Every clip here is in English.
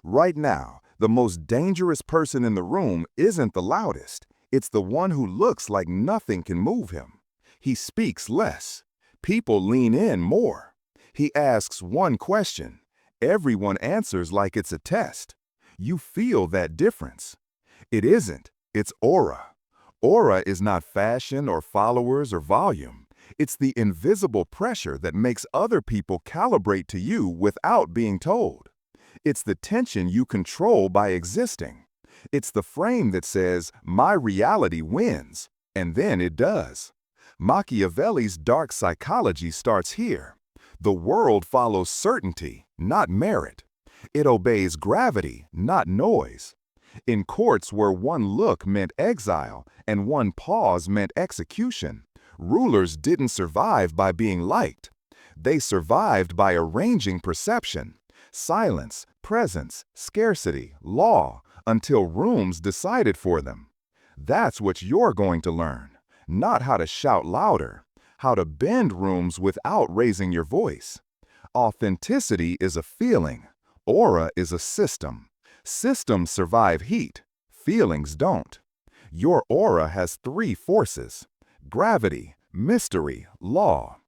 Right now, the most dangerous person in the room isn't the loudest. It's the one who looks like nothing can move him. He speaks less. People lean in more. He asks one question. Everyone answers like it's a test. You feel that difference. It isn't. It's aura. Aura is not fashion or followers or volume. It's the invisible pressure that makes other people calibrate to you without being told. It's the tension you control by existing. It's the frame that says, my reality wins, and then it does. Machiavelli's dark psychology starts here. The world follows certainty, not merit. It obeys gravity, not noise. In courts where one look meant exile and one pause meant execution, rulers didn't survive by being liked. They survived by arranging perception. Silence, presence, scarcity, law, until rooms decided for them. That's what you're going to learn. Not how to shout louder, how to bend rooms without raising your voice. Authenticity is a feeling. Aura is a system. Systems survive heat. Feelings don't. Your aura has three forces: gravity, mystery, law.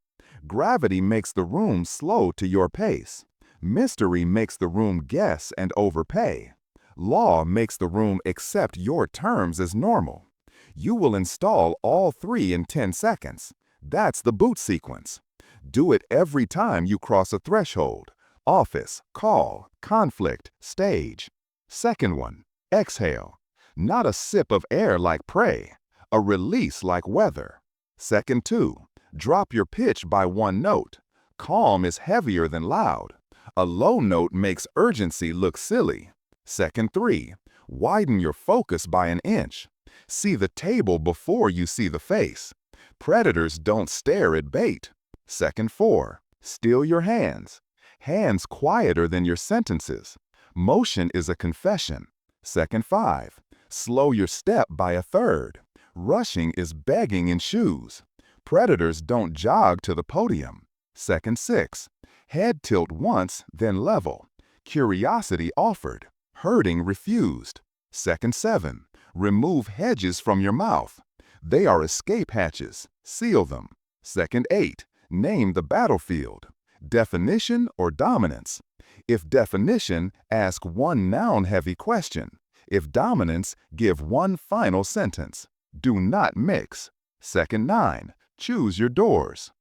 Gravity makes the room slow to your pace. Mystery makes the room guess and overpay. Law makes the room accept your terms as normal. You will install all three in 10 seconds. That's the boot sequence. Do it every time you cross a threshold: office, call, conflict, stage. Second one, exhale. Not a sip of air like prey, a release like weather. Second two, drop your pitch by one note. Calm is heavier than loud. A low note makes urgency look silly. Second three, widen your focus by an inch. See the table before you see the face. Predators don't stare at bait. Second four, still your hands. Hands quieter than your sentences. Motion is a confession. Second five, slow your step by a third. Rushing is begging in shoes. Predators don't jog to the podium. Second six, head tilt once, then level. Curiosity offered. Herding refused. Second seven, remove hedges from your mouth. They are escape hatches. Seal them. Second eight, name the battlefield. Definition or dominance? If definition, ask one noun-heavy question. If dominance, give one final sentence. Do not mix. Second nine, choose your doors.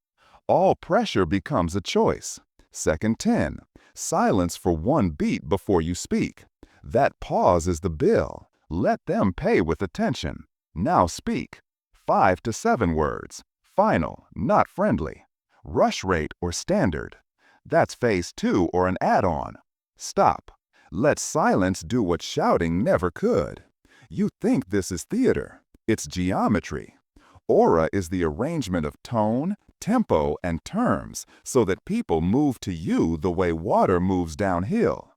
All pressure becomes a choice. Second 10, silence for one beat before you speak. That pause is the bill. Let them pay with attention. Now speak. 5 to 7 words. Final, not friendly. Rush rate or standard. That's phase 2 or an add-on. Stop. Let silence do what shouting never could. You think this is theater. It's geometry. Aura is the arrangement of tone, tempo, and terms so that people move to you the way water moves downhill.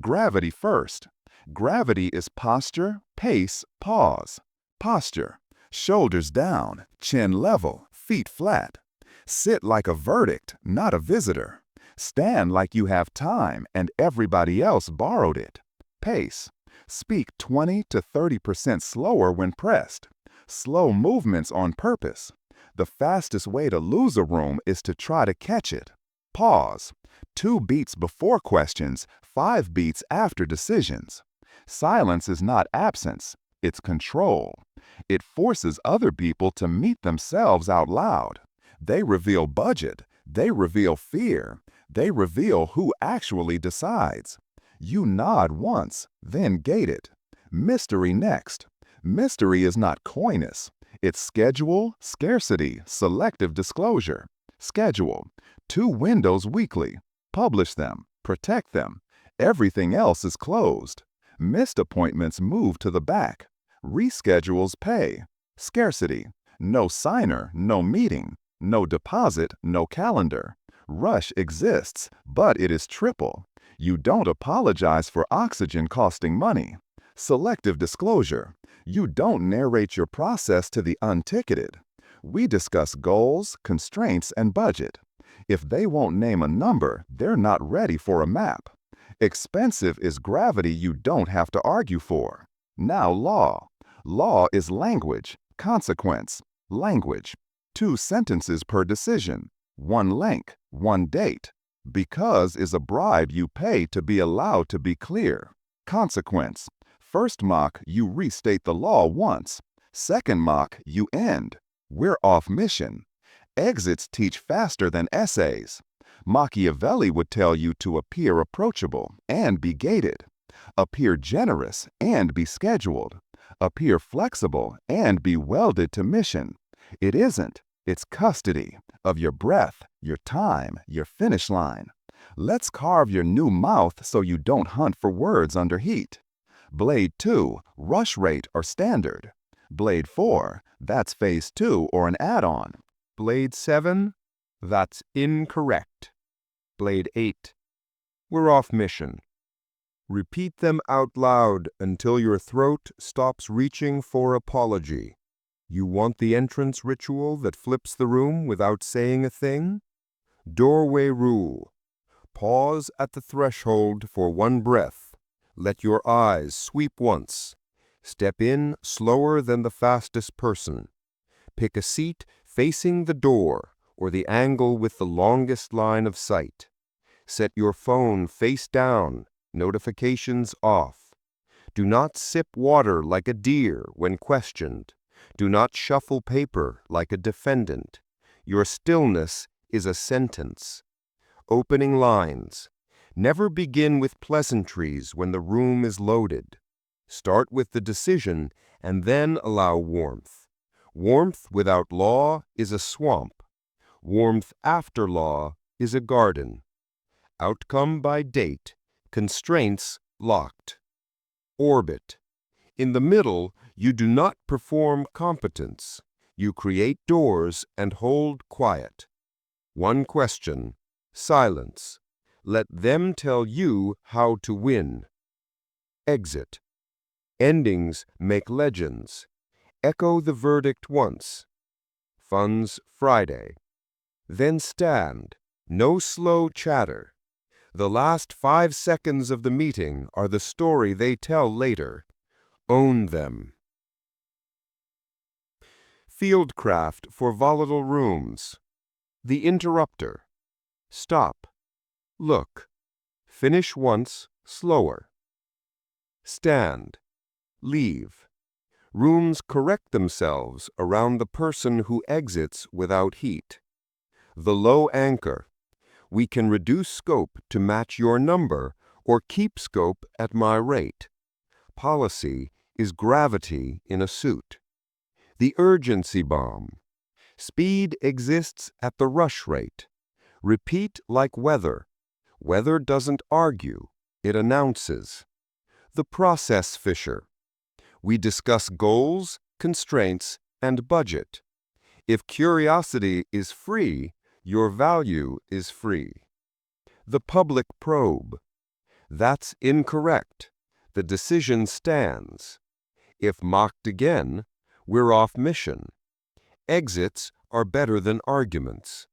Gravity first. Gravity is posture, pace, pause. Posture. Shoulders down, chin level, feet flat. Sit like a verdict, not a visitor. Stand like you have time and everybody else borrowed it. Pace. Speak 20 to 30% slower when pressed. Slow movements on purpose. The fastest way to lose a room is to try to catch it. Pause. 2 beats before questions, 5 beats after decisions. Silence is not absence, it's control. It forces other people to meet themselves out loud. They reveal budget, they reveal fear, they reveal who actually decides. You nod once, then gate it. Mystery next. Mystery is not coyness. It's schedule, scarcity, selective disclosure. Schedule. 2 windows weekly. Publish them. Protect them. Everything else is closed. Missed appointments move to the back. Reschedules pay. Scarcity. No signer, no meeting. No deposit, no calendar. Rush exists, but it is triple. You don't apologize for oxygen costing money. Selective disclosure. You don't narrate your process to the unticketed. We discuss goals, constraints, and budget. If they won't name a number, they're not ready for a map. Expensive is gravity you don't have to argue for. Now law. Law is language, consequence, language. 2 sentences per decision. 1 length, 1 date. Because is a bribe you pay to be allowed to be clear. Consequence. First mock, you restate the law once. Second mock, you end. We're off mission. Exits teach faster than essays. Machiavelli would tell you to appear approachable and be gated, appear generous and be scheduled, appear flexible and be welded to mission. It isn't. It's custody of your breath, your time, your finish line. Let's carve your new mouth so you don't hunt for words under heat. Blade 2, rush rate or standard. Blade 4, that's phase 2 or an add-on. Blade 7, that's incorrect. Blade 8, we're off mission. Repeat them out loud until your throat stops reaching for apology. You want the entrance ritual that flips the room without saying a thing? Doorway rule. Pause at the threshold for 1 breath. Let your eyes sweep once. Step in slower than the fastest person. Pick a seat facing the door or the angle with the longest line of sight. Set your phone face down, notifications off. Do not sip water like a deer when questioned. Do not shuffle paper like a defendant. Your stillness is a sentence. Opening lines. Never begin with pleasantries when the room is loaded. Start with the decision and then allow warmth. Warmth without law is a swamp. Warmth after law is a garden. Outcome by date. Constraints locked. Orbit. In the middle, you do not perform competence. You create doors and hold quiet. 1 question. Silence. Let them tell you how to win. Exit. Endings make legends. Echo the verdict once. Funds Friday. Then stand. No slow chatter. The last 5 seconds of the meeting are the story they tell later. Own them. Fieldcraft for volatile rooms. The interrupter. Stop. Look. Finish once, slower. Stand. Leave. Rooms correct themselves around the person who exits without heat. The low anchor. We can reduce scope to match your number or keep scope at my rate. Policy is gravity in a suit. The urgency bomb. Speed exists at the rush rate. Repeat like weather. Weather doesn't argue, it announces. The process fisher. We discuss goals, constraints, and budget. If curiosity is free, your value is free. The public probe. That's incorrect. The decision stands. If mocked again, we're off mission. Exits are better than arguments.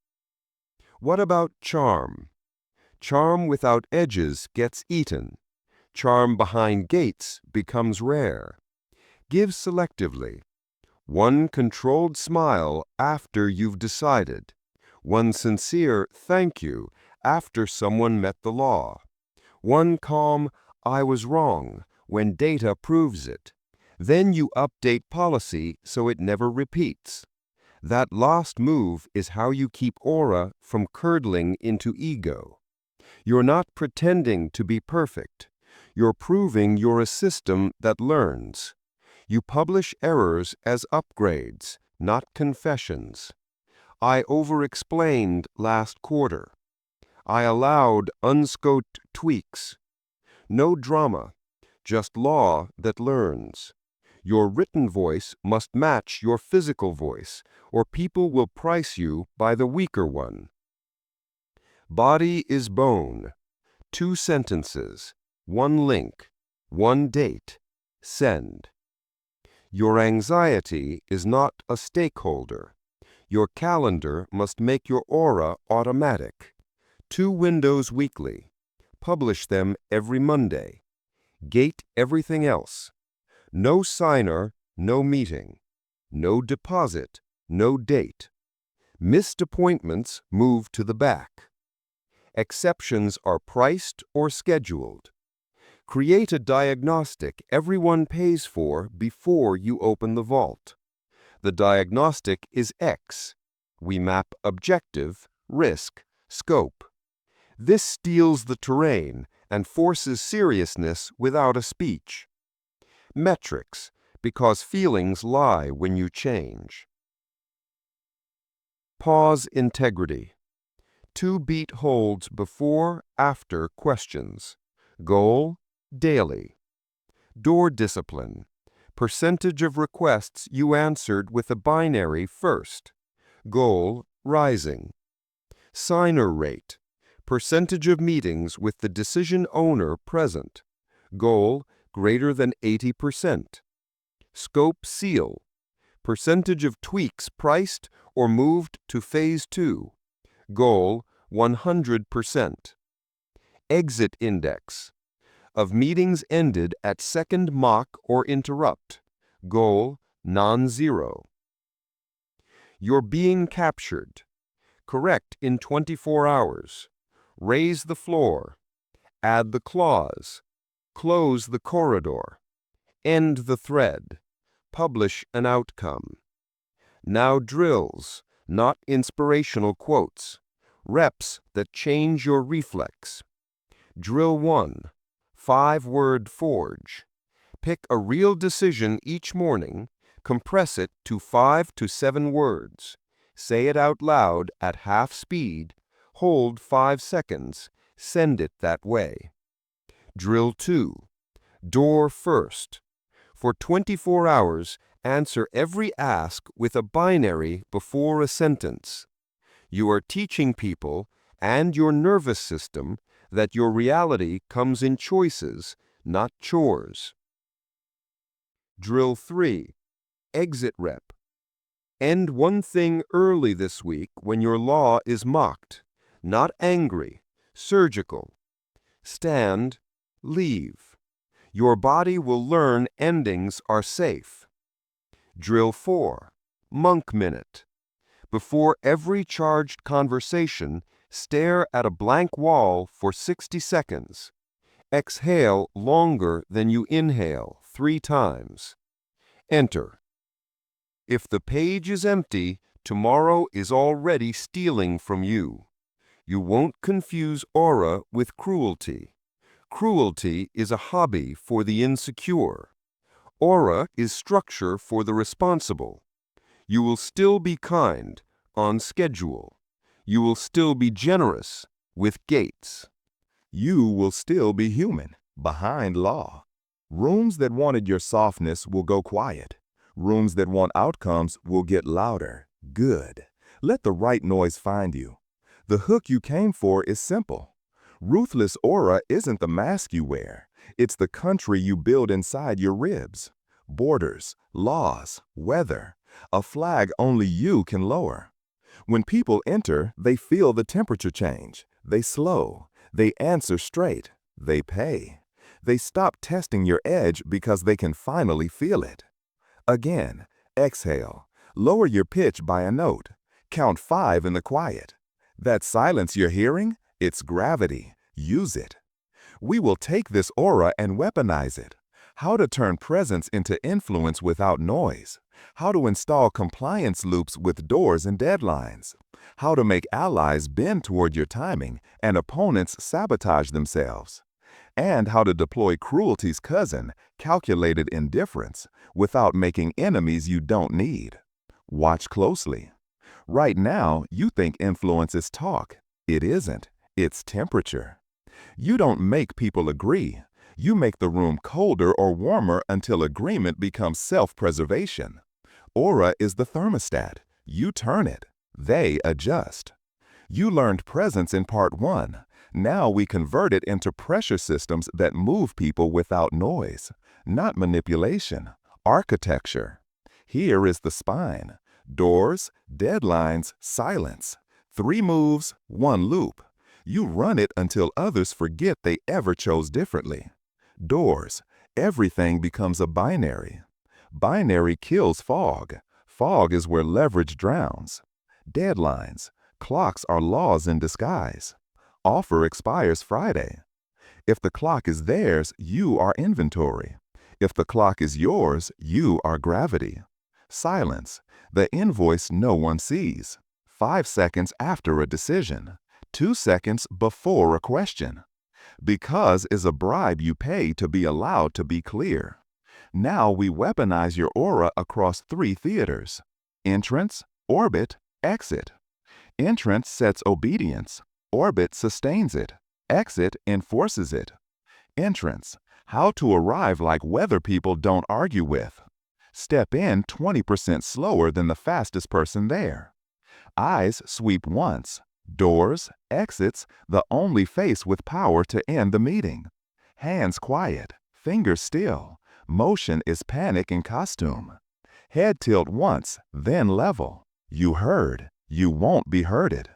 What about charm? Charm without edges gets eaten. Charm behind gates becomes rare. Give selectively. 1 controlled smile after you've decided. 1 sincere thank you after someone met the law. 1 calm I was wrong when data proves it. Then you update policy so it never repeats. That last move is how you keep aura from curdling into ego. You're not pretending to be perfect. You're proving you're a system that learns. You publish errors as upgrades, not confessions. I over-explained last quarter. I allowed unscoped tweaks. No drama, just law that learns. Your written voice must match your physical voice, or people will price you by the weaker one. Body is bone. 2 sentences, 1 link, 1 date. Send. Your anxiety is not a stakeholder. Your calendar must make your aura automatic. 2 windows weekly. Publish them every Monday. Gate everything else. No signer, no meeting. No deposit, no date. Missed appointments move to the back. Exceptions are priced or scheduled. Create a diagnostic everyone pays for before you open the vault. The diagnostic is X. We map objective, risk, scope. This steals the terrain and forces seriousness without a speech. Metrics, because feelings lie when you change. Pause integrity. 2 beat holds before, after questions. Goal, daily. Door discipline. Percentage of requests you answered with a binary first. Goal, rising. Signer rate. Percentage of meetings with the decision owner present. Goal, greater than 80%. Scope seal. Percentage of tweaks priced or moved to Phase 2. Goal, 100%. Exit index. Of meetings ended at second mock or interrupt. Goal, non-zero. You're being captured. Correct in 24 hours. Raise the floor. Add the clause. Close the corridor. End the thread. Publish an outcome. Now drills, not inspirational quotes. Reps that change your reflex. Drill 1. 5-word forge. Pick a real decision each morning, compress it to 5 to 7 words. Say it out loud at half speed, hold 5 seconds, send it that way. Drill 2. Door first. For 24 hours, answer every ask with a binary before a sentence. You are teaching people and your nervous system that your reality comes in choices, not chores. Drill 3. Exit rep. End one thing early this week when your law is mocked, not angry, surgical. Stand, leave. Your body will learn endings are safe. Drill 4. Monk minute. Before every charged conversation, stare at a blank wall for 60 seconds. Exhale longer than you inhale 3 times. Enter. If the page is empty, tomorrow is already stealing from you. You won't confuse aura with cruelty. Cruelty is a hobby for the insecure. Aura is structure for the responsible. You will still be kind, on schedule. You will still be generous, with gates. You will still be human, behind law. Rooms that wanted your softness will go quiet. Rooms that want outcomes will get louder. Good. Let the right noise find you. The hook you came for is simple. Ruthless aura isn't the mask you wear. It's the country you build inside your ribs. Borders, laws, weather. A flag only you can lower. When people enter, they feel the temperature change. They slow. They answer straight. They pay. They stop testing your edge because they can finally feel it. Again, exhale. Lower your pitch by a note. Count 5 in the quiet. That silence you're hearing, it's gravity. Use it. We will take this aura and weaponize it. How to turn presence into influence without noise. How to install compliance loops with doors and deadlines. How to make allies bend toward your timing and opponents sabotage themselves. And how to deploy cruelty's cousin, calculated indifference, without making enemies you don't need. Watch closely. Right now, you think influence is talk. It isn't. It's temperature. You don't make people agree. You make the room colder or warmer until agreement becomes self-preservation. Aura is the thermostat. You turn it. They adjust. You learned presence in part 1. Now we convert it into pressure systems that move people without noise, not manipulation, architecture. Here is the spine. Doors, deadlines, silence. 3 moves, 1 loop. You run it until others forget they ever chose differently. Doors. Everything becomes a binary. Binary kills fog. Fog is where leverage drowns. Deadlines. Clocks are laws in disguise. Offer expires Friday. If the clock is theirs, you are inventory. If the clock is yours, you are gravity. Silence. The invoice no one sees. 5 seconds after a decision. 2 seconds before a question. Because is a bribe you pay to be allowed to be clear. Now we weaponize your aura across 3 theaters. Entrance, orbit, exit. Entrance sets obedience. Orbit sustains it. Exit enforces it. Entrance. How to arrive like weather people don't argue with. Step in 20% slower than the fastest person there. Eyes sweep once. Doors, exits, the only face with power to end the meeting. Hands quiet, fingers still. Motion is panic in costume. Head tilt once, then level. You heard. You won't be hurted.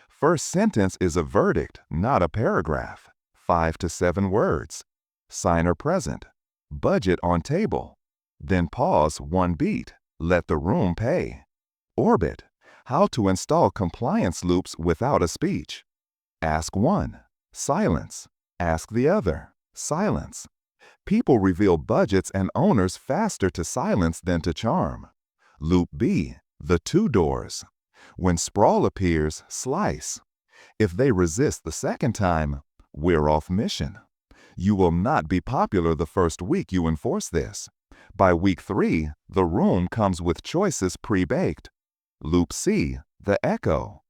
First sentence is a verdict, not a paragraph. 5 to 7 words. Signer present. Budget on table. Then pause 1 beat. Let the room pay. Orbit. How to install compliance loops without a speech. Ask 1. Silence. Ask the other. Silence. People reveal budgets and owners faster to silence than to charm. Loop B. The 2 doors. When sprawl appears, slice. If they resist the second time, we're off mission. You will not be popular the first week you enforce this. By week 3, the room comes with choices pre-baked. Loop C, the echo.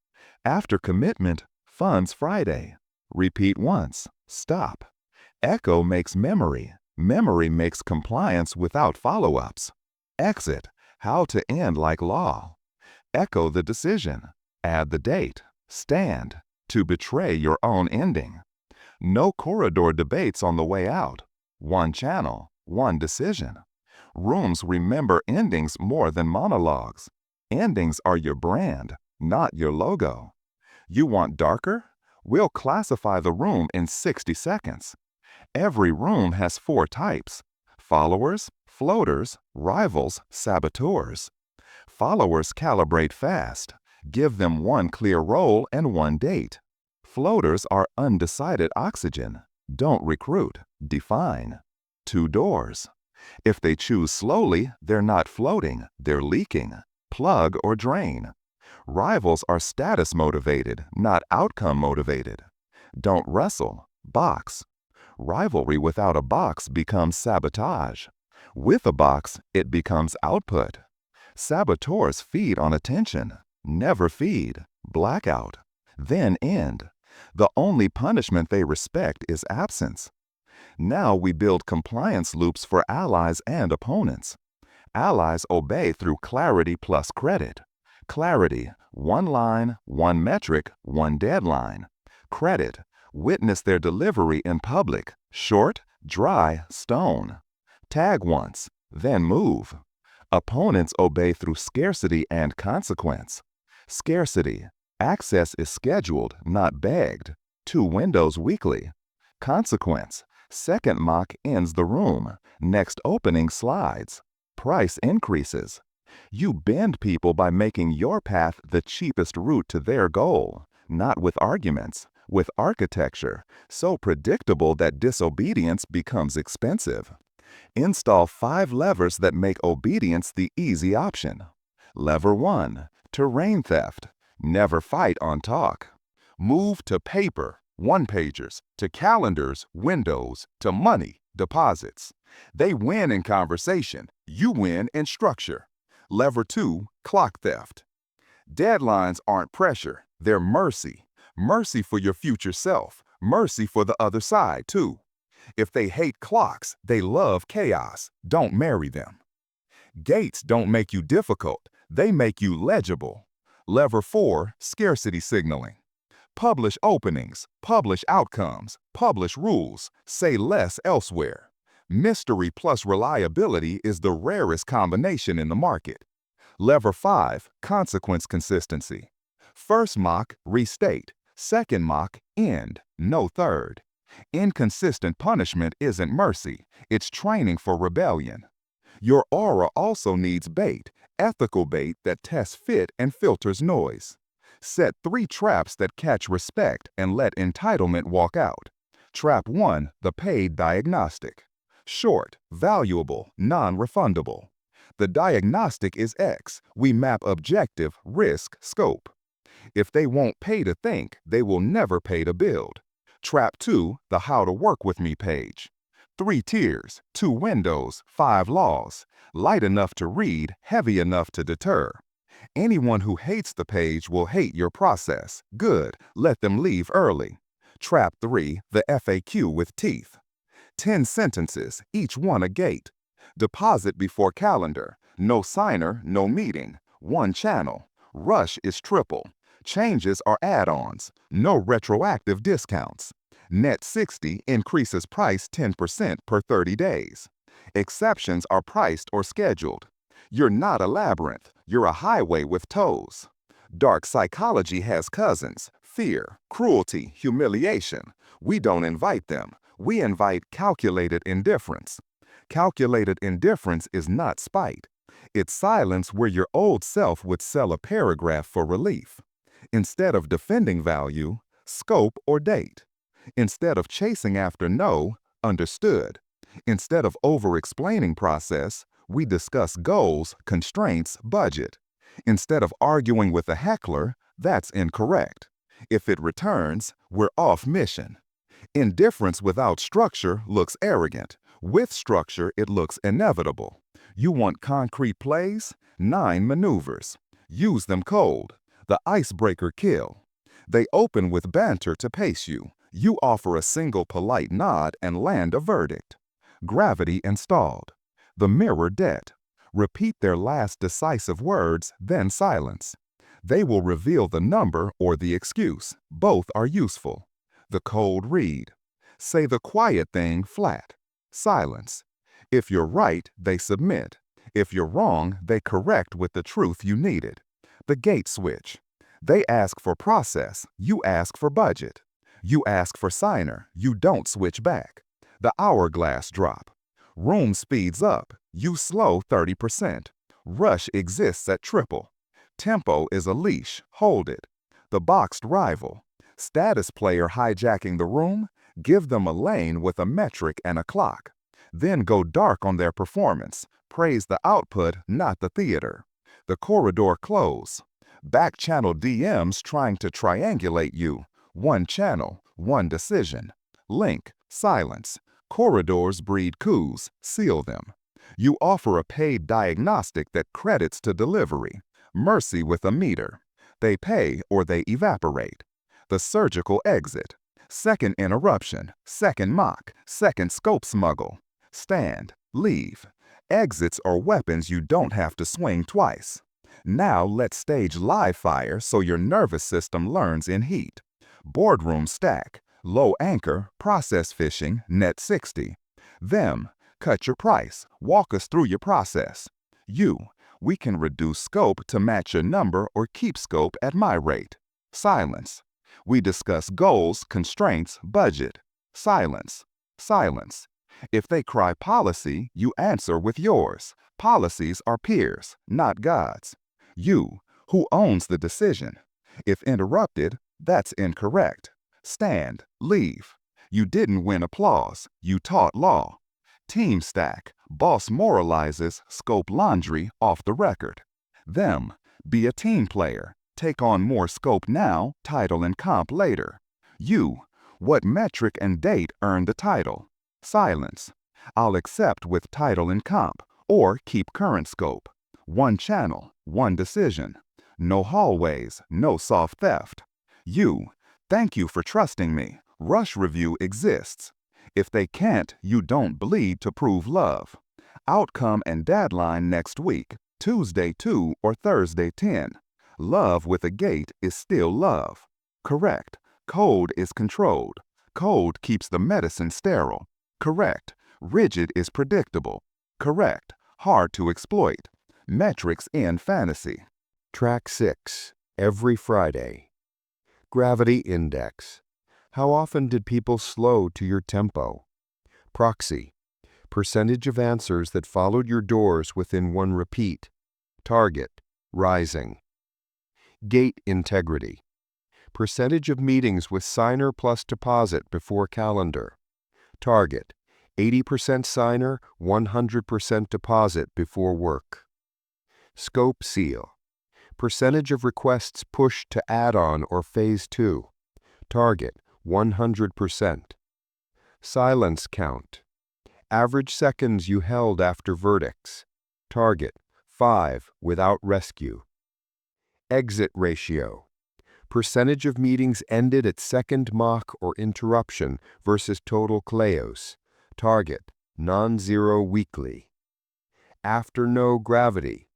After commitment, funds Friday. Repeat once, stop. Echo makes memory. Memory makes compliance without follow-ups. Exit, how to end like law. Echo the decision. Add the date. Stand, to betray your own ending. No corridor debates on the way out. 1 channel, 1 decision. Rooms remember endings more than monologues. Endings are your brand, not your logo. You want darker? We'll classify the room in 60 seconds. Every room has 4 types: followers, floaters, rivals, saboteurs. Followers calibrate fast. Give them 1 clear role and 1 date. Floaters are undecided oxygen. Don't recruit, define. 2 doors. If they choose slowly, they're not floating, they're leaking. Plug or drain. Rivals are status motivated, not outcome motivated. Don't wrestle, box. Rivalry without a box becomes sabotage. With a box, it becomes output. Saboteurs feed on attention. Never feed. Blackout. Then end. The only punishment they respect is absence. Now we build compliance loops for allies and opponents. Allies obey through clarity plus credit. Clarity, 1 line, 1 metric, 1 deadline. Credit, witness their delivery in public. Short, dry, stone. Tag once, then move. Opponents obey through scarcity and consequence. Scarcity, access is scheduled, not begged. 2 windows weekly. Consequence, second mock ends the room. Next opening slides. Price increases. You bend people by making your path the cheapest route to their goal, not with arguments, with architecture, so predictable that disobedience becomes expensive. Install 5 levers that make obedience the easy option. Lever 1, terrain theft. Never fight on talk. Move to paper, 1-pagers, to calendars, windows, to money, deposits. They win in conversation. You win in structure. Lever 2, clock theft. Deadlines aren't pressure, they're mercy. Mercy for your future self. Mercy for the other side, too. If they hate clocks, they love chaos. Don't marry them. Gates don't make you difficult. They make you legible. Lever 4, scarcity signaling. Publish openings, publish outcomes, publish rules, say less elsewhere. Mystery plus reliability is the rarest combination in the market. Lever 5, consequence consistency. First mock, restate. Second mock, end, no third. Inconsistent punishment isn't mercy, it's training for rebellion. Your aura also needs bait, ethical bait that tests fit and filters noise. Set 3 traps that catch respect and let entitlement walk out. Trap 1, the paid diagnostic. Short, valuable, non-refundable. The diagnostic is X. We map objective, risk, scope. If they won't pay to think, they will never pay to build. Trap 2, the How to Work With Me page. 3 tiers, 2 windows, 5 laws. Light enough to read, heavy enough to deter. Anyone who hates the page will hate your process. Good, let them leave early. Trap 3, the FAQ with teeth. 10 sentences, each one a gate. Deposit before calendar. No signer, no meeting. 1 channel. Rush is triple. Changes are add-ons. No retroactive discounts. Net 60 increases price 10% per 30 days. Exceptions are priced or scheduled. You're not a labyrinth, you're a highway with toes. Dark psychology has cousins: fear, cruelty, humiliation. We don't invite them, we invite calculated indifference. Calculated indifference is not spite. It's silence where your old self would sell a paragraph for relief. Instead of defending value, scope or date. Instead of chasing after no, understood. Instead of over-explaining process, we discuss goals, constraints, budget. Instead of arguing with a heckler, that's incorrect. If it returns, we're off mission. Indifference without structure looks arrogant. With structure, it looks inevitable. You want concrete plays? 9 maneuvers. Use them cold. The icebreaker kill. They open with banter to pace you. You offer a single polite nod and land a verdict. Gravity installed. The mirror debt. Repeat their last decisive words, then silence. They will reveal the number or the excuse. Both are useful. The cold read. Say the quiet thing flat. Silence. If you're right, they submit. If you're wrong, they correct with the truth you needed. The gate switch. They ask for process, you ask for budget. You ask for signer, you don't switch back. The hourglass drop. Room speeds up, you slow 30%. Rush exists at triple. Tempo is a leash, hold it. The boxed rival. Status player hijacking the room, give them a lane with a metric and a clock. Then go dark on their performance. Praise the output, not the theater. The corridor close. Back channel DMs trying to triangulate you. 1 channel, 1 decision. Link, silence. Corridors breed coups, seal them. You offer a paid diagnostic that credits to delivery. Mercy with a meter. They pay or they evaporate. The surgical exit. Second interruption, second mock, second scope smuggle. Stand, leave. Exits are weapons you don't have to swing twice. Now let's stage live fire so your nervous system learns in heat. Boardroom stack, low anchor, process fishing, net 60. Them, cut your price, walk us through your process. You, we can reduce scope to match your number or keep scope at my rate. Silence. We discuss goals, constraints, budget. Silence. Silence. If they cry policy, you answer with yours. Policies are peers, not gods. You, who owns the decision. If interrupted, that's incorrect. Stand, leave. You didn't win applause, you taught law. Team stack, boss moralizes, scope laundry off the record. Them, be a team player. Take on more scope now, title and comp later. You, what metric and date earn the title? Silence. I'll accept with title and comp, or keep current scope. 1 channel, 1 decision. No hallways, no soft theft. You, thank you for trusting me. Rush review exists. If they can't, you don't bleed to prove love. Outcome and deadline next week, Tuesday 2 or Thursday 10. Love with a gate is still love. Correct. Code is controlled. Code keeps the medicine sterile. Correct. Rigid is predictable. Correct. Hard to exploit. Metrics in fantasy. Track 6, every Friday. Gravity index. How often did people slow to your tempo? Proxy. Percentage of answers that followed your doors within one repeat. Target. Rising. Gate integrity. Percentage of meetings with signer plus deposit before calendar. Target. 80% signer, 100% deposit before work. Scope seal. Percentage of requests pushed to add-on or phase 2. Target. 100%. Silence count. Average seconds you held after verdicts. Target. 5 without rescue. Exit ratio. Percentage of meetings ended at second mock or interruption versus total kleos. Target. Non-zero weekly. After no gravity.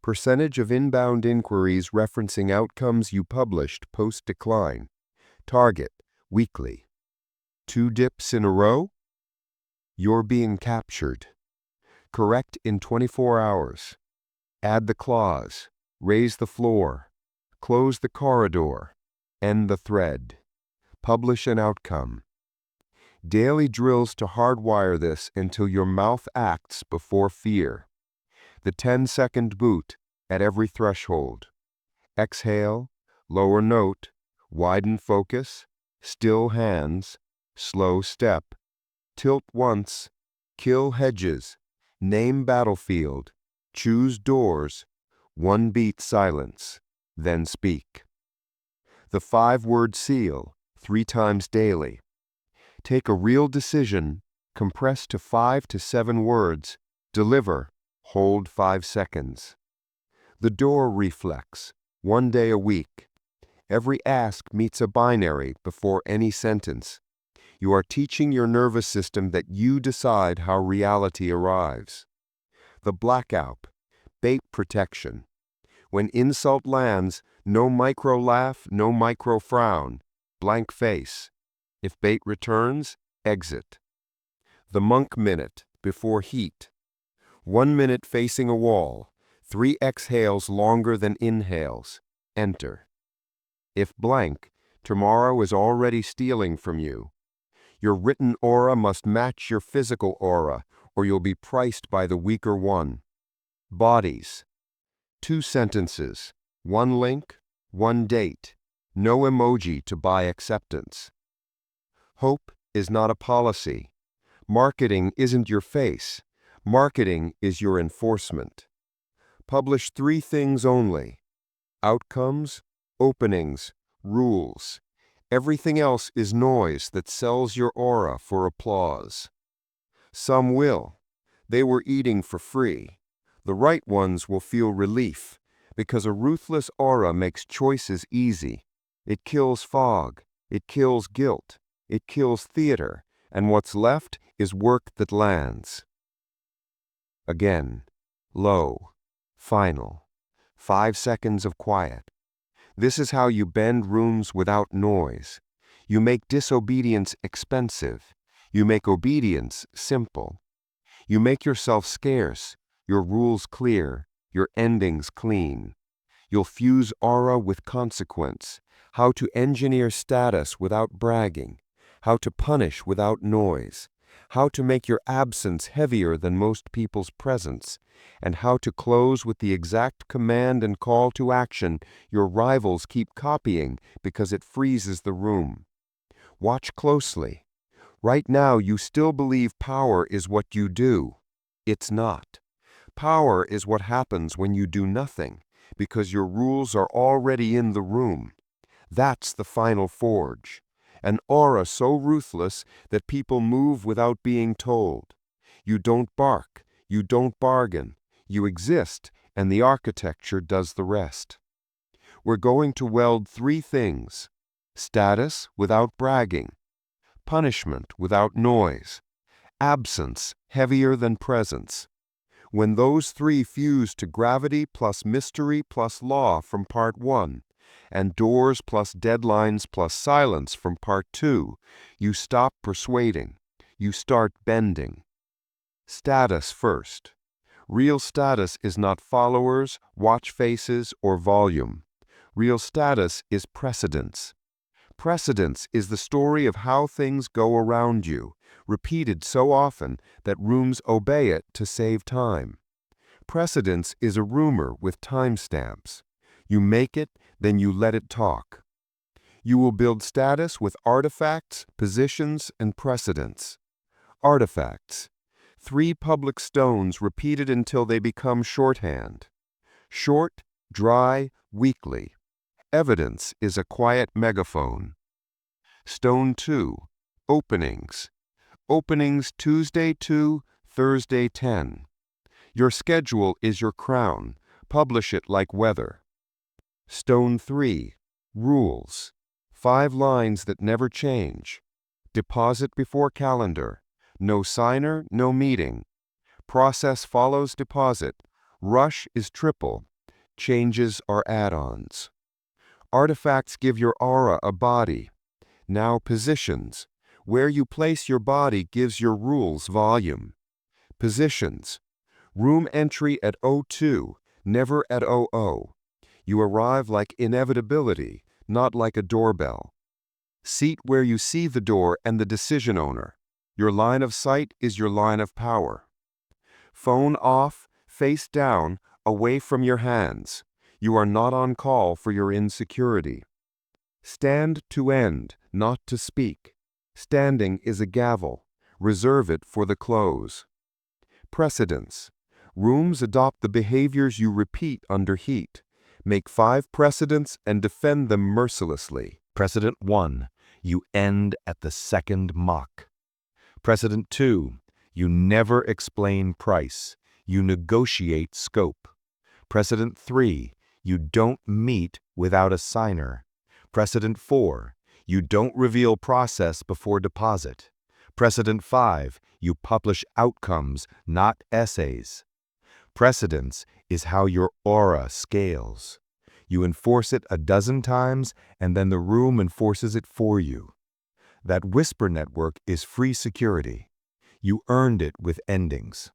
Percentage of inbound inquiries referencing outcomes you published post-decline. Target. Weekly. 2 dips in a row? You're being captured. Correct in 24 hours. Add the clause. Raise the floor. Close the corridor. End the thread. Publish an outcome. Daily drills to hardwire this until your mouth acts before fear. The 10-second boot at every threshold. Exhale, lower note, widen focus, still hands, slow step, tilt once, kill hedges, name battlefield, choose doors, 1 beat silence, then speak. The 5-word seal, 3 times daily. Take a real decision, compress to 5 to 7 words, deliver, hold 5 seconds. The door reflex, 1 day a week. Every ask meets a binary before any sentence. You are teaching your nervous system that you decide how reality arrives. The blackout, bait protection. When insult lands, no micro laugh, no micro frown, blank face. If bait returns, exit. The monk minute, before heat. 1 minute facing a wall, 3 exhales longer than inhales, enter. If blank, tomorrow is already stealing from you. Your written aura must match your physical aura, or you'll be priced by the weaker one. Bodies. 2 sentences, 1 link, 1 date, no emoji to buy acceptance. Hope is not a policy. Marketing isn't your face. Marketing is your enforcement. Publish 3 things only. Outcomes, openings, rules. Everything else is noise that sells your aura for applause. Some will. They were eating for free. The right ones will feel relief, because a ruthless aura makes choices easy. It kills fog. It kills guilt. It kills theater. And what's left is work that lands. Again. Low. Final. 5 seconds of quiet. This is how you bend rooms without noise. You make disobedience expensive. You make obedience simple. You make yourself scarce, your rules clear, your endings clean. You'll fuse aura with consequence, how to engineer status without bragging, how to punish without noise, how to make your absence heavier than most people's presence, and how to close with the exact command and call to action your rivals keep copying because it freezes the room. Watch closely. Right now you still believe power is what you do. It's not. Power is what happens when you do nothing, because your rules are already in the room. That's the final forge. An aura so ruthless that people move without being told. You don't bark, you don't bargain, you exist, and the architecture does the rest. We're going to weld 3 things: status without bragging, punishment without noise, absence heavier than presence. When those 3 fuse to gravity plus mystery plus law from part 1, and doors plus deadlines plus silence from part 2, you stop persuading. You start bending. Status first. Real status is not followers, watch faces, or volume. Real status is precedence. Precedence is the story of how things go around you, repeated so often that rooms obey it to save time. Precedence is a rumor with timestamps. You make it, then you let it talk. You will build status with artifacts, positions, and precedents. Artifacts. 3 public stones repeated until they become shorthand. Short, dry, weekly. Evidence is a quiet megaphone. Stone 2. Openings. Openings Tuesday 2, Thursday 10. Your schedule is your crown. Publish it like weather. Stone 3. Rules. 5 lines that never change. Deposit before calendar. No signer, no meeting. Process follows deposit. Rush is triple. Changes are add-ons. Artifacts give your aura a body. Now positions. Where you place your body gives your rules volume. Positions. Room entry at 02, never at 00. You arrive like inevitability, not like a doorbell. Seat where you see the door and the decision owner. Your line of sight is your line of power. Phone off, face down, away from your hands. You are not on call for your insecurity. Stand to end, not to speak. Standing is a gavel. Reserve it for the close. Precedence. Rooms adopt the behaviors you repeat under heat. Make 5 precedents and defend them mercilessly. Precedent 1. You end at the second mock. Precedent 2. You never explain price. You negotiate scope. Precedent 3. You don't meet without a signer. Precedent 4. You don't reveal process before deposit. Precedent 5. You publish outcomes, not essays. Precedence is how your aura scales. You enforce it a dozen times, and then the room enforces it for you. That whisper network is free security. You earned it with endings.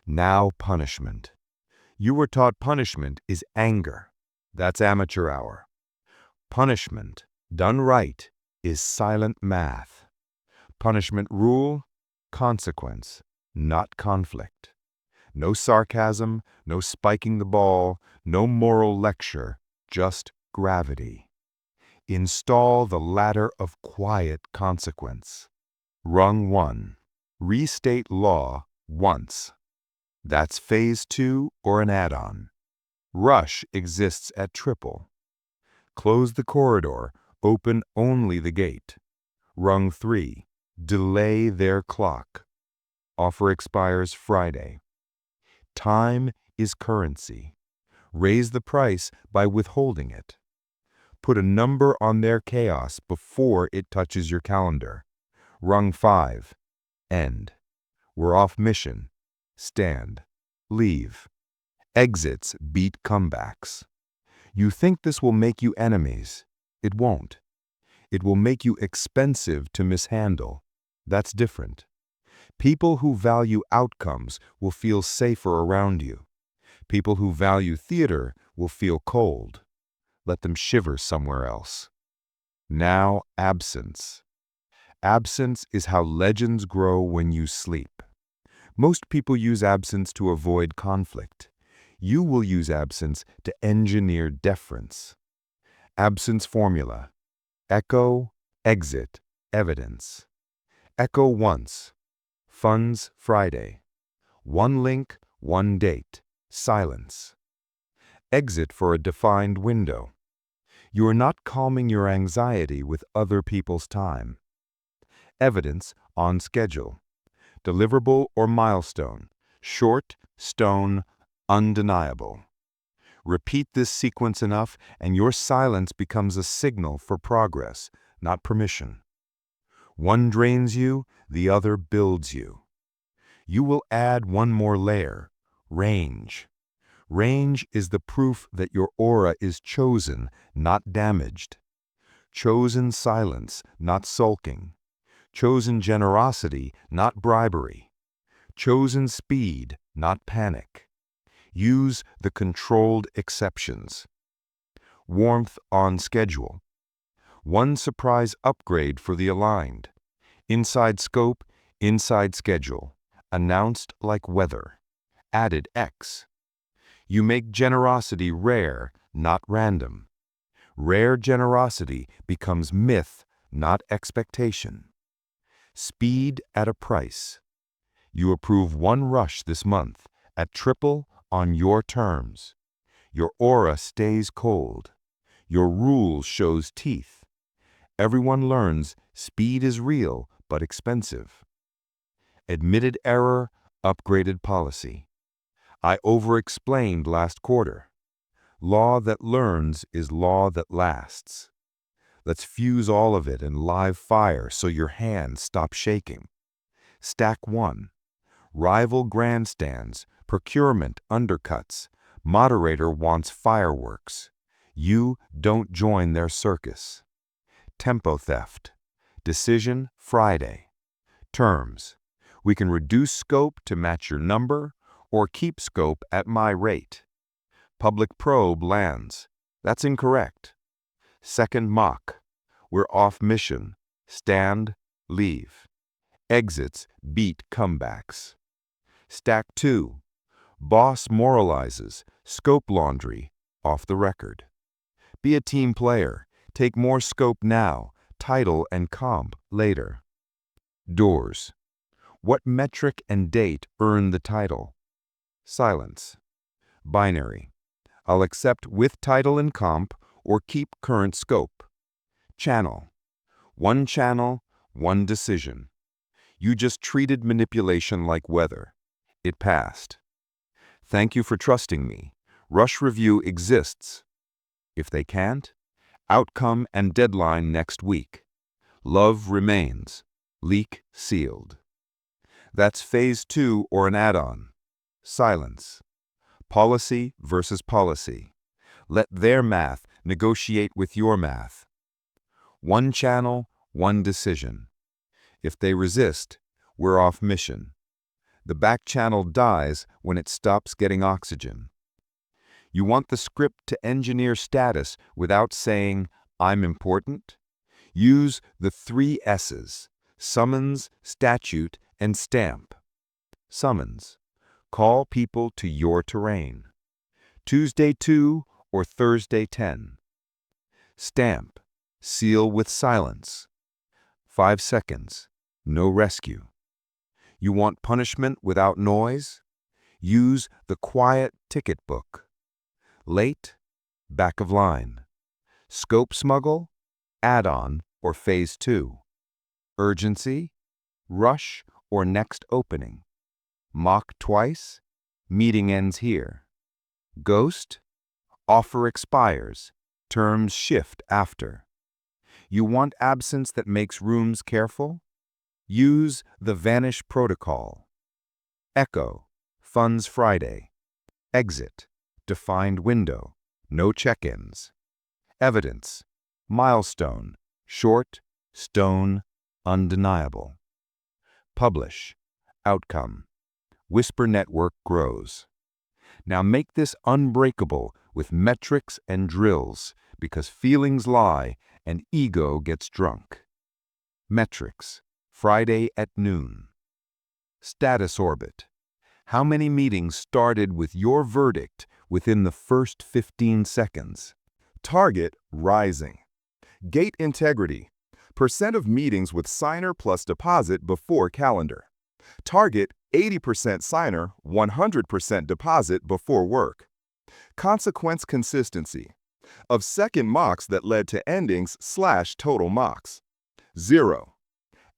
Now punishment. You were taught punishment is anger. That's amateur hour. Punishment, done right, is silent math. Punishment rule, consequence, not conflict. No sarcasm, no spiking the ball, no moral lecture, just gravity. Install the ladder of quiet consequence. Rung 1. Restate law once. That's phase 2 or an add-on. Rush exists at triple. Close the corridor, open only the gate. Rung 3. Delay their clock. Offer expires Friday. Time is currency. Raise the price by withholding it. Put a number on their chaos before it touches your calendar. Rung 5. End. We're off mission. Stand. Leave. Exits beat comebacks. You think this will make you enemies. It won't. It will make you expensive to mishandle. That's different. People who value outcomes will feel safer around you. People who value theater will feel cold. Let them shiver somewhere else. Now, absence. Absence is how legends grow when you sleep. Most people use absence to avoid conflict. You will use absence to engineer deference. Absence formula. Echo, exit, evidence. Echo once. Funds Friday. 1 link, 1 date. Silence. Exit for a defined window. You are not calming your anxiety with other people's time. Evidence on schedule. Deliverable or milestone. Short, stone, undeniable. Repeat this sequence enough and your silence becomes a signal for progress, not permission. One drains you, the other builds you. You will add one more layer, range. Range is the proof that your aura is chosen, not damaged. Chosen silence, not sulking. Chosen generosity, not bribery. Chosen speed, not panic. Use the controlled exceptions. Warmth on schedule. One surprise upgrade for the aligned. Inside scope, inside schedule. Announced like weather. Added X. You make generosity rare, not random. Rare generosity becomes myth, not expectation. Speed at a price. You approve one rush this month at triple on your terms. Your aura stays cold. Your rule shows teeth. Everyone learns speed is real but expensive. Admitted error, upgraded policy. I over-explained last quarter. Law that learns is law that lasts. Let's fuse all of it in live fire so your hands stop shaking. Stack 1. Rival grandstands, procurement undercuts. Moderator wants fireworks. You don't join their circus. Tempo theft. Decision Friday. Terms. We can reduce scope to match your number or keep scope at my rate. Public probe lands. That's incorrect. Second mock. We're off mission. Stand, leave. Exits beat comebacks. Stack 2. Boss moralizes. Scope laundry. Off the record. Be a team player. Take more scope now. Title and comp later. Doors. What metric and date earn the title? Silence. Binary. I'll accept with title and comp or keep current scope. Channel. One channel, one decision. You just treated manipulation like weather. It passed. Thank you for trusting me. Rush review exists. If they can't, outcome and deadline next week. Love remains. Leak sealed. That's phase 2 or an add-on. Silence. Policy versus policy. Let their math negotiate with your math. One channel, one decision. If they resist, we're off mission. The back channel dies when it stops getting oxygen. You want the script to engineer status without saying, I'm important? Use the 3 S's, summons, statute, and stamp. Summons. Call people to your terrain. Tuesday 2 or Thursday 10. Stamp. Seal with silence. 5 seconds. No rescue. You want punishment without noise? Use the quiet ticket book. Late? Back of line. Scope smuggle? Add-on or phase 2. Urgency? Rush or next opening. Mock twice? Meeting ends here. Ghost? Offer expires. Terms shift after. You want absence that makes rooms careful? Use the vanish protocol. Echo. Funds Friday. Exit. Defined window. No check-ins. Evidence. Milestone. Short. Stone. Undeniable. Publish. Outcome. Whisper network grows. Now make this unbreakable with metrics and drills because feelings lie and ego gets drunk. Metrics. Friday at noon. Status orbit. How many meetings started with your verdict within the first 15 seconds? Target rising. Gate integrity. Percent of meetings with signer plus deposit before calendar. Target 80% signer, 100% deposit before work. Consequence consistency. Of second mocks that led to endings / total mocks. 0.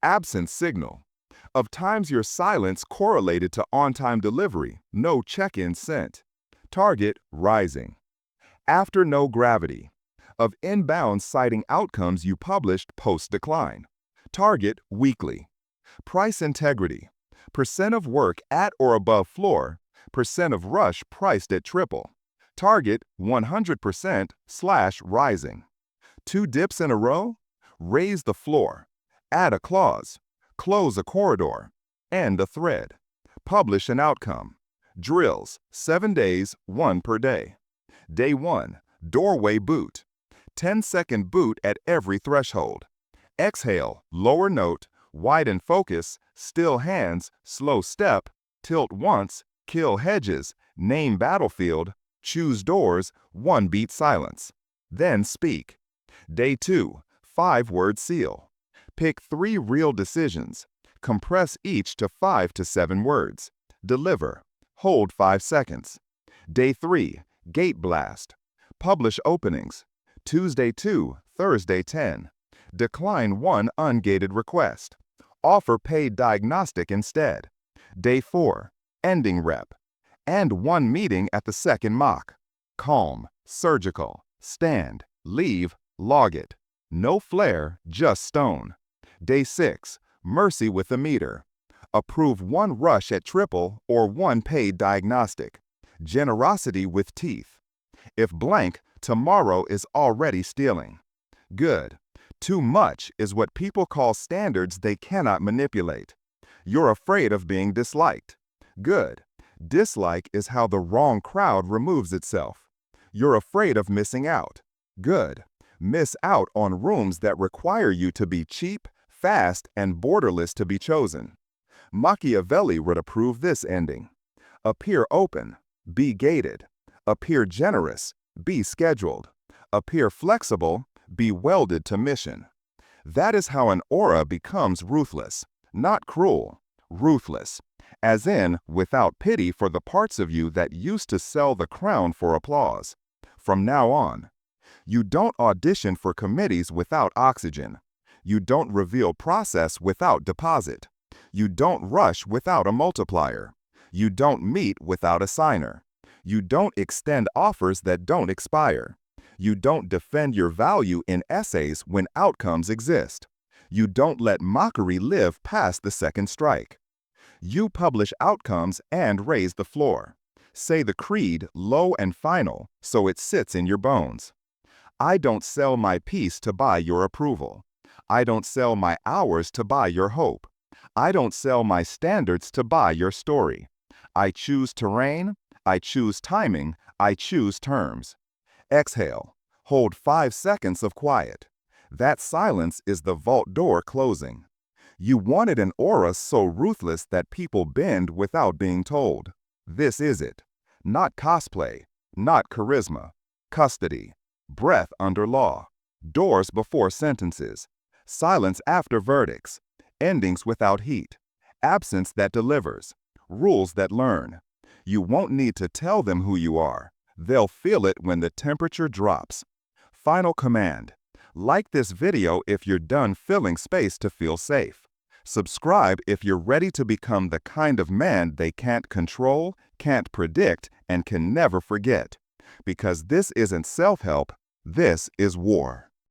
Absence signal. Of times your silence correlated to on-time delivery, no check-in sent. Target rising. After no gravity. Of inbound citing outcomes you published post-decline. Target weekly. Price integrity. Percent of work at or above floor. Percent of rush priced at triple. Target 100% / rising. 2 dips in a row? Raise the floor. Add a clause. Close a corridor. End a thread. Publish an outcome. Drills, 7 days, 1 per day. Day 1, doorway boot. 10-second boot at every threshold. Exhale, lower note, widen focus, still hands, slow step, tilt once, kill hedges, name battlefield, choose doors, 1-beat silence. Then speak. Day 2, 5-word seal. Pick 3 real decisions. Compress each to 5 to 7 words. Deliver. Hold 5 seconds. Day 3, gate blast. Publish openings. Tuesday 2, Thursday 10. Decline 1 ungated request. Offer paid diagnostic instead. Day 4, ending rep. And 1 meeting at the second mock. Calm, surgical, stand, leave, log it. No flare, just stone. Day 6, mercy with the meter. Approve 1 rush at triple or 1 paid diagnostic. Generosity with teeth. If blank, tomorrow is already stealing. Good. Too much is what people call standards they cannot manipulate. You're afraid of being disliked. Good. Dislike is how the wrong crowd removes itself. You're afraid of missing out. Good. Miss out on rooms that require you to be cheap, fast, and borderless to be chosen. Machiavelli would approve this ending. Appear open, be gated. Appear generous, be scheduled. Appear flexible, be welded to mission. That is how an aura becomes ruthless, not cruel, ruthless, as in without pity for the parts of you that used to sell the crown for applause. From now on, you don't audition for committees without oxygen. You don't reveal process without deposit. You don't rush without a multiplier. You don't meet without a signer. You don't extend offers that don't expire. You don't defend your value in essays when outcomes exist. You don't let mockery live past the second strike. You publish outcomes and raise the floor. Say the creed low and final so it sits in your bones. I don't sell my peace to buy your approval. I don't sell my hours to buy your hope. I don't sell my standards to buy your story. I choose terrain, I choose timing, I choose terms. Exhale. Hold 5 seconds of quiet. That silence is the vault door closing. You wanted an aura so ruthless that people bend without being told. This is it. Not cosplay, not charisma. Custody. Breath under law. Doors before sentences. Silence after verdicts. Endings without heat. Absence that delivers. Rules that learn. You won't need to tell them who you are. They'll feel it when the temperature drops. Final command. Like this video if you're done filling space to feel safe. Subscribe if you're ready to become the kind of man they can't control, can't predict, and can never forget. Because this isn't self-help, this is war.